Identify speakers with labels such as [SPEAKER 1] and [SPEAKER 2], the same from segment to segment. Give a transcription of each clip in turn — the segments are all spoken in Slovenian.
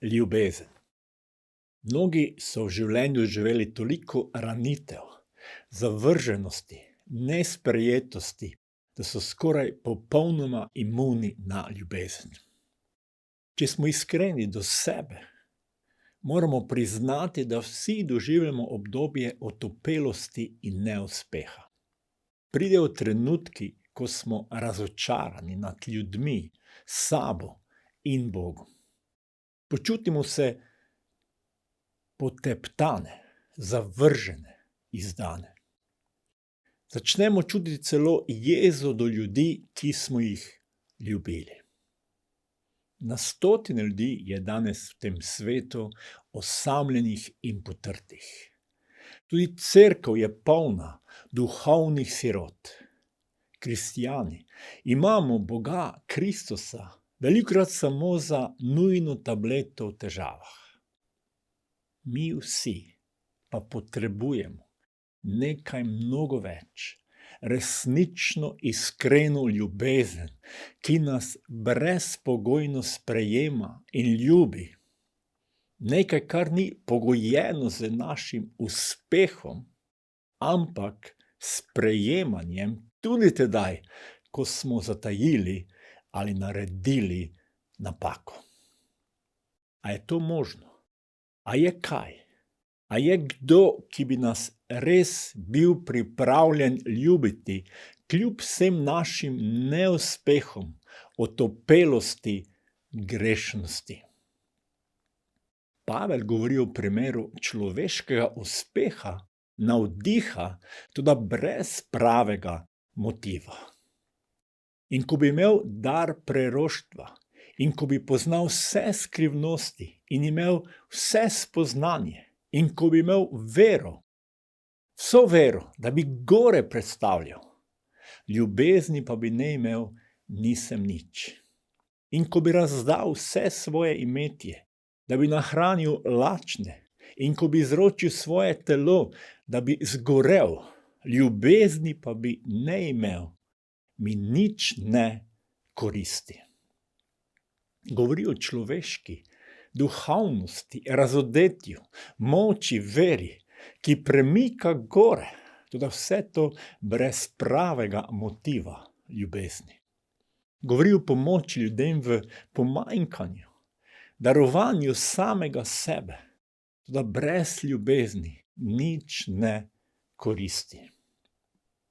[SPEAKER 1] Ljubezen. Mnogi so v življenju živeli toliko ranitev, zavrženosti, nesprejetosti, da so skoraj popolnoma imuni na ljubezen. Če smo iskreni do sebe, moramo priznati, da vsi doživljamo obdobje otopelosti in neuspeha. Pridejo trenutki, ko smo razočarani nad ljudmi, sabo in Bogom. Počutimo se poteptane, zavržene, izdane. Začnemo čutiti celo jezo do ljudi, ki smo jih ljubili. Na stotine ljudi je danes v tem svetu osamljenih in potrtih. Tudi cerkev je polna duhovnih sirot. Kristjani imamo Boga Kristusa velikokrat samo za nujno tableto v težavah. Mi vsi pa potrebujemo nekaj mnogo več, resnično iskreno ljubezen, ki nas brezpogojno sprejema in ljubi. Nekaj, kar ni pogojeno z našim uspehom, ampak sprejemanjem tudi tedaj, ko smo zatajili ali naredili napako. A je to možno? A je kaj? A je kdo, ki bi nas res bil pripravljen ljubiti, kljub vsem našim neuspehom, otopelosti, grešnosti? Pavel govori o primeru človeškega uspeha, navdiha, toda brez pravega motiva. In ko bi imel dar preroštva, in ko bi poznal vse skrivnosti in imel vse spoznanje, in ko bi imel vero, vso vero, da bi gore predstavljal, ljubezni pa bi ne imel, nisem nič. In ko bi razdal vse svoje imetje, da bi nahranil lačne, in ko bi izročil svoje telo, da bi zgorel, ljubezni pa bi ne imel, mi nič ne koristi. Govori o človeški duhovnosti, razodetju, moči, veri, ki premika gore, toda vse to brez pravega motiva ljubezni. Govori o pomoči ljudem v pomanjkanju, darovanju samega sebe, toda brez ljubezni nič ne koristi.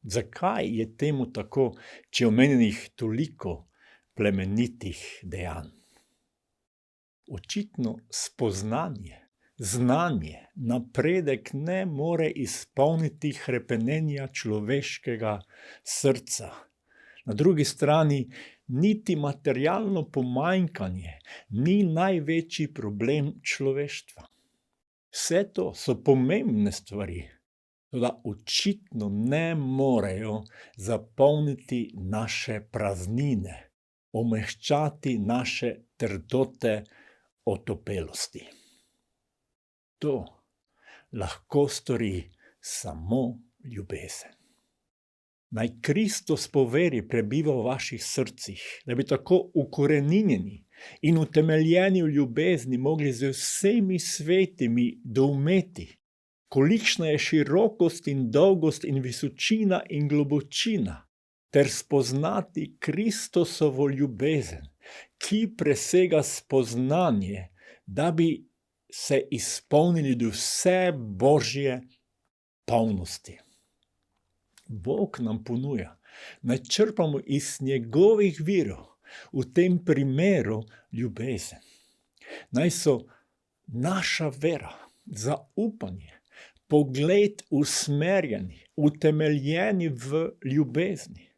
[SPEAKER 1] Zakaj je temu tako, če omenjenih toliko plemenitih dejanj? Očitno spoznanje, znanje, napredek ne more izpolniti hrepenenja človeškega srca. Na drugi strani niti materialno pomanjkanje ni največji problem človeštva. Vse to so pomembne stvari, toda očitno ne morejo zapolniti naše praznine, omehčati naše trdote, otopelosti. To lahko stori samo ljubezen. Naj Kristus po veri prebiva v vaših srcih, da bi tako ukoreninjeni in utemeljeni v ljubezni mogli z vsemi svetimi doumeti, kolikšna je širokost in dolgost in visočina in globočina, ter spoznati Kristusovo ljubezen, ki presega spoznanje, da bi se izpolnili do vse Božje polnosti. Bog nam ponuja, naj črpamo iz njegovih virov, v tem primeru ljubezen. Naj so naša vera, zaupanje, pogled usmerjeni, utemeljeni v ljubezni.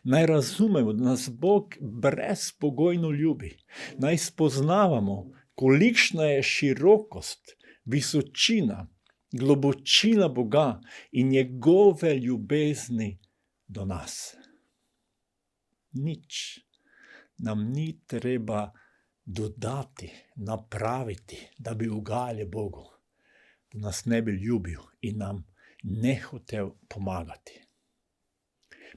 [SPEAKER 1] Naj razumemo, da nas Bog brezpogojno ljubi. Naj spoznavamo, kolikšna je širokost, visočina, globočina Boga in njegove ljubezni do nas. Nič nam ni treba dodati, napraviti, da bi ugajali Bogu, da nas ne bi ljubil in nam ne hotel pomagati.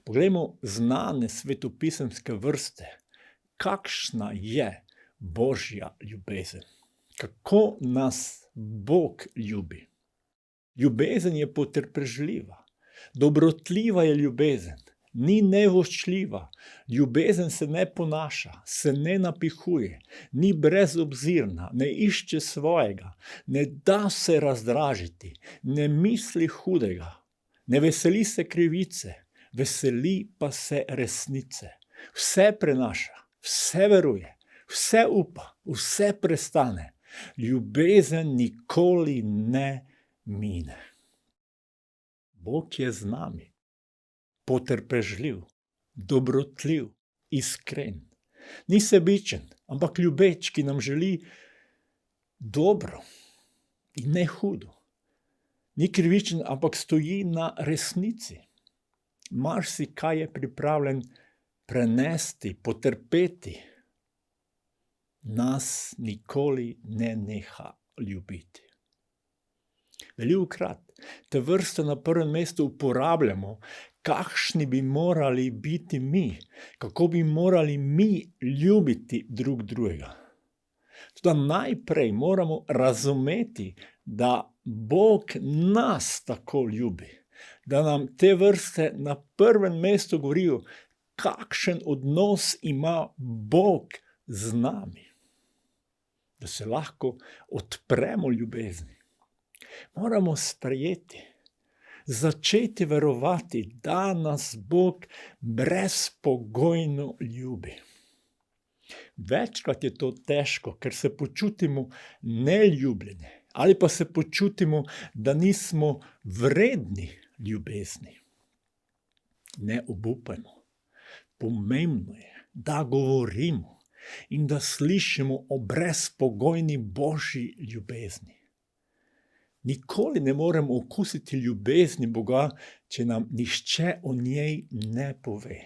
[SPEAKER 1] Poglejmo znane svetopisemske vrste, kakšna je Božja ljubezen. kako nas Bog ljubi. Ljubezen je potrpežljiva, dobrotljiva je ljubezen, ni nevoščljiva, ljubezen se ne ponaša, se ne napihuje, ni brezobzirna, ne išče svojega, ne da se razdražiti, ne misli hudega, ne veseli se krivice, veseli pa se resnice. Vse prenaša, vse veruje, vse upa, vse prestane. Ljubezen nikoli ne mine. Bog je z nami, potrpežljiv, dobrotljiv, iskren. Ni sebičen, ampak ljubeč, ki nam želi dobro in ne hudo. Ni krivičen, ampak stoji na resnici. Marsikaj je pripravljen prenesti, potrpeti. Nas nikoli ne neha ljubiti. Velikokrat te vrste na prvem mestu uporabljamo, kakšni bi morali biti mi, kako bi morali mi ljubiti drug drugega. Toda najprej moramo razumeti, da Bog nas tako ljubi, da nam te vrste na prvem mestu govorijo, kakšen odnos ima Bog z nami. Da se lahko odpremo ljubezni. Moramo sprejeti, začeti verovati, da nas Bog brezpogojno ljubi. Večkrat je to težko, ker se počutimo neljubljene ali pa se počutimo, da nismo vredni ljubezni. Ne obupajmo. Pomembno je, da govorimo in da slišimo o brezpogojni Božji ljubezni. Nikoli ne moremo okusiti ljubezni Boga, če nam nihče o njej ne pove.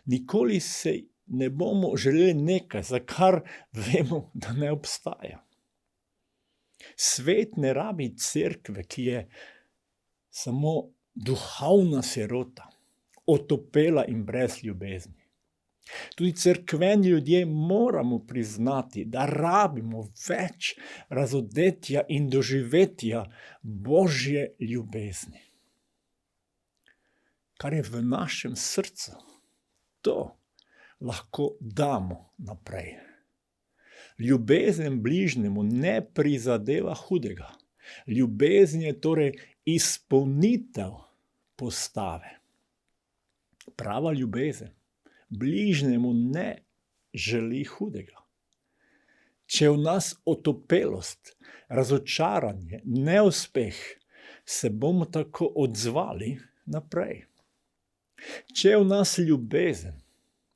[SPEAKER 1] Nikoli se ne bomo želeli nekaj, za kar vemo, da ne obstaja. Svet ne rabi cerkve, ki je samo duhovna sirota, otopela in brez ljubezni. Tudi cerkveni ljudje moramo priznati, da rabimo več razodetja in doživetja Božje ljubezni. Kar je v našem srcu, to lahko damo naprej. Ljubezen bližnjemu ne prizadeva hudega. Ljubezen je torej izpolnitev postave. Prava ljubezen bližnjemu ne želi hudega. Če v nas otopelost, razočaranje, neuspeh, se bomo tako odzvali naprej. Če v nas ljubezen,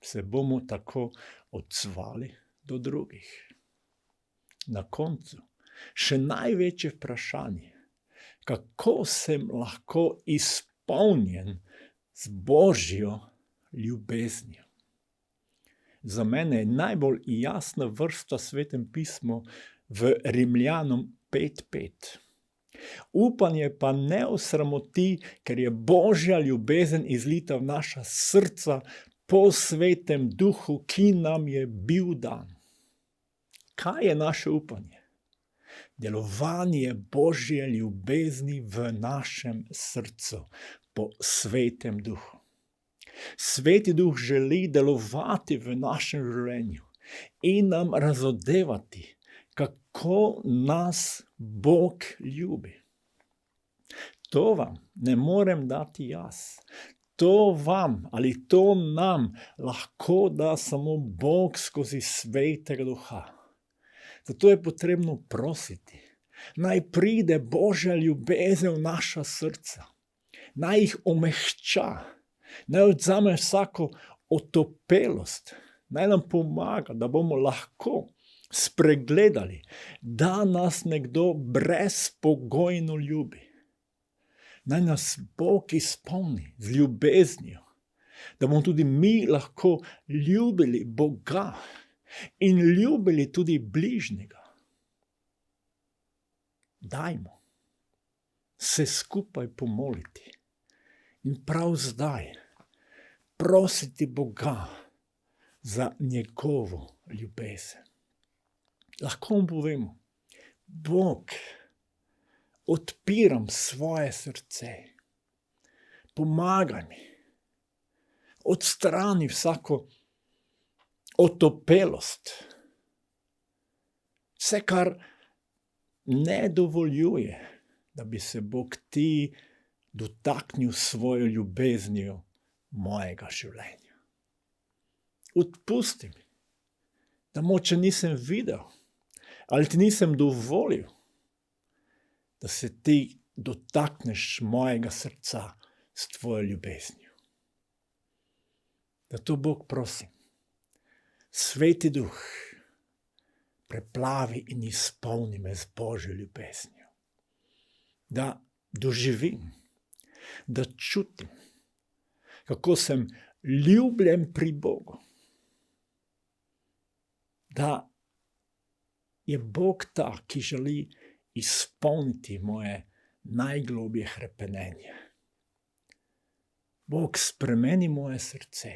[SPEAKER 1] se bomo tako odzvali do drugih. Na koncu še največje vprašanje, kako sem lahko izpolnjen z Božjo ljubeznijo. Za mene je najbolj jasna vrsta v Svetem pismu v Rimljanom 5:5. Upanje pa ne osramoti, ker je Božja ljubezen izlita v naša srca po Svetem Duhu, ki nam je bil dan. Kaj je naše upanje? Delovanje Božje ljubezni v našem srcu po Svetem Duhu. Sveti Duh želi delovati v našem življenju in nam razodevati, kako nas Bog ljubi. To vam ne morem dati jaz. To vam ali to nam lahko da samo Bog skozi Svetega Duha. Zato je potrebno prositi. Naj pride Božja ljubezen v naša srca. Naj jih omehča. Naj odzame vsako otopelost. Naj nam pomaga, da bomo lahko spregledali, da nas nekdo brezpogojno ljubi. Naj nas Bog izpolni z ljubeznijo, da bomo tudi mi lahko ljubili Boga in ljubili tudi bližnjega. Dajmo se skupaj pomoliti in prav zdaj prositi Boga za njegovo ljubezen. Lahko mu povemo, Bog, odpiram svoje srce. Pomagaj mi. Odstrani vsako otopelost. Vse, kar ne dovoljuje, da bi se Bog ti dotaknil svojo ljubeznijo mojega življenja. Odpusti mi, da moče nisem videl ali ti nisem dovolil, da se ti dotakneš mojega srca s tvojo ljubeznijo. Zato Bog prosim, Sveti Duh, preplavi in izpolni me z Božjo ljubeznijo. Da doživim, da čutim, kako sem ljubljen pri Bogu. Da je Bog ta, ki želi izpolniti moje najgloblje hrepenenje. Bog, spremeni moje srce.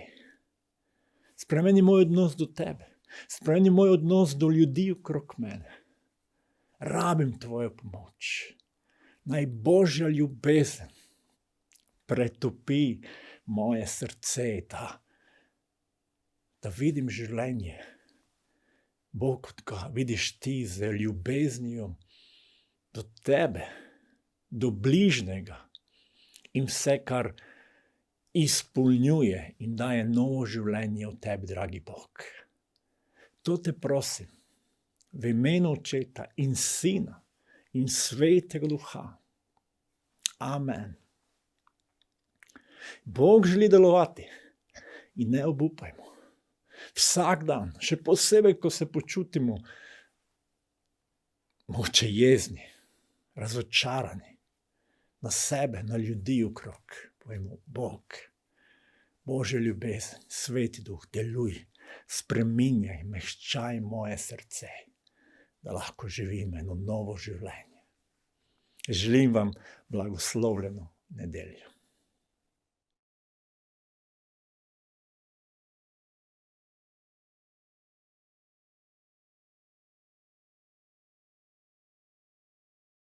[SPEAKER 1] Spremeni moj odnos do tebe. Spremeni moj odnos do ljudi okrog mene. Rabim tvojo pomoč. Naj Božja ljubezen pretopi moje srce, da vidim življenje. Bog, kot ga vidiš ti z ljubeznijo do tebe, do bližnjega in vse, kar izpolnjuje in daje novo življenje v tebi, dragi Bog. To te prosim, v imenu Očeta in Sina in Svetega Duha. Amen. Bog želi delovati in ne obupajmo. Vsak dan, še posebej, ko se počutimo mogoče jezni, razočarani na sebe, na ljudi okrog. Povemo, Bog, Božja ljubezen, Sveti Duh, deluj, spreminjaj, mehčaj moje srce, da lahko živim eno novo življenje. Želim vam blagoslovljeno nedeljo.